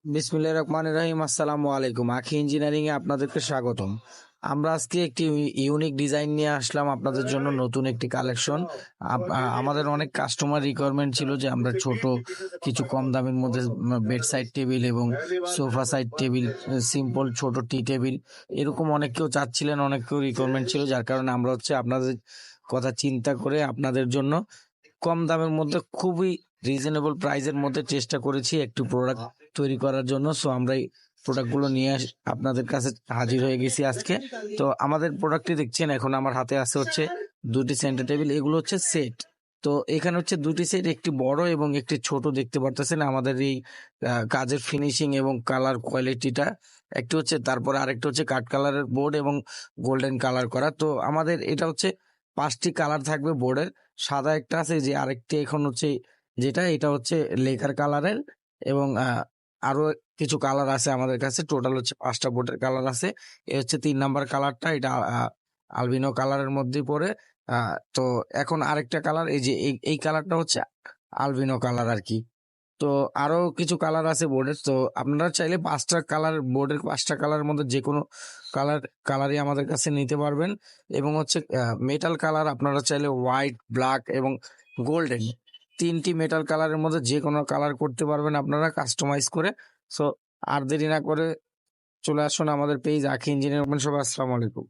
বিসমিল্লাহির রহমানির রহিম। আসসালামু আলাইকুম। আখি ইঞ্জিনিয়ারিং এ আপনাদেরকে স্বাগতম। আমরা আজকে একটি ইউনিক ডিজাইন নিয়ে আসলাম আপনাদের জন্য, নতুন একটি কালেকশন। আমাদের অনেক কাস্টমার রিকোয়ারমেন্ট ছিল যে আমরা ছোট কিছু কম দামের মধ্যে বেড সাইড টেবিল এবং সোফা সাইড টেবিল, সিম্পল ছোট টি টেবিল, এরকম অনেক কেউ চাচ্ছিলেন, অনেক কেউ রিকোয়ারমেন্ট ছিল, যার কারণে আমরা আপনাদের কথা চিন্তা করে আপনাদের জন্য কম দামের মধ্যে খুবই রিজনেবল প্রাইসের মধ্যে চেষ্টা করেছি একটু প্রোডাক্ট তৈরি করার জন্য। সো আমরা এই প্রোডাক্টগুলো নিয়ে আপনাদের কাছে হাজির হয়ে গেছি আজকে। তো আমাদের প্রোডাক্টটি দেখছেন, এখন আমার হাতে আছে হচ্ছে দুটি সেন্টার টেবিল। এগুলো হচ্ছে সেট। তো এখানে হচ্ছে দুটি সেট, একটি বড় এবং একটি ছোট। দেখতে পারতেছেন আমাদের এই কাজের ফিনিশিং এবং কালার কোয়ালিটিটা। একটি হচ্ছে, তারপরে আরেকটা হচ্ছে কাঠ কালারের বোর্ড এবং গোল্ডেন কালার করা। তো আমাদের এটা হচ্ছে 5টি কালার থাকবে বোর্ডের। সাদা একটা আছে, যে আরেকটি এখন হচ্ছে যেটা, এটা হচ্ছে লেকার কালারের, এবং আরো কিছু কালার আছে আমাদের কাছে। টোটাল হচ্ছে 5টা বোর্ডের কালার আছে। এ হচ্ছে 3 নাম্বার কালারটা, এটা আলবিনো কালারের মধ্যে পড়ে। তো এখন আরেকটা কালার, এই যে এই কালারটা হচ্ছে আলবিনো কালার আর কি। তো আরো কিছু কালার আছে বোর্ডের। তো আপনারা চাইলে 5টা কালার, বোর্ডের 5টা কালারের মধ্যে যে কোনো কালারই আমাদের কাছে নিতে পারবেন। এবং হচ্ছে মেটাল কালার, আপনারা চাইলে হোয়াইট, ব্ল্যাক এবং গোল্ডেন, 3টি মেটাল কালারের মধ্যে যে কোনো কালার করতে পারবেন আপনারা কাস্টমাইজ করে। সো আর দেরি না করে চলে আসুন আমাদের পেজ আখি ইঞ্জিনিয়ারিং। সবাই আসসালামু আলাইকুম।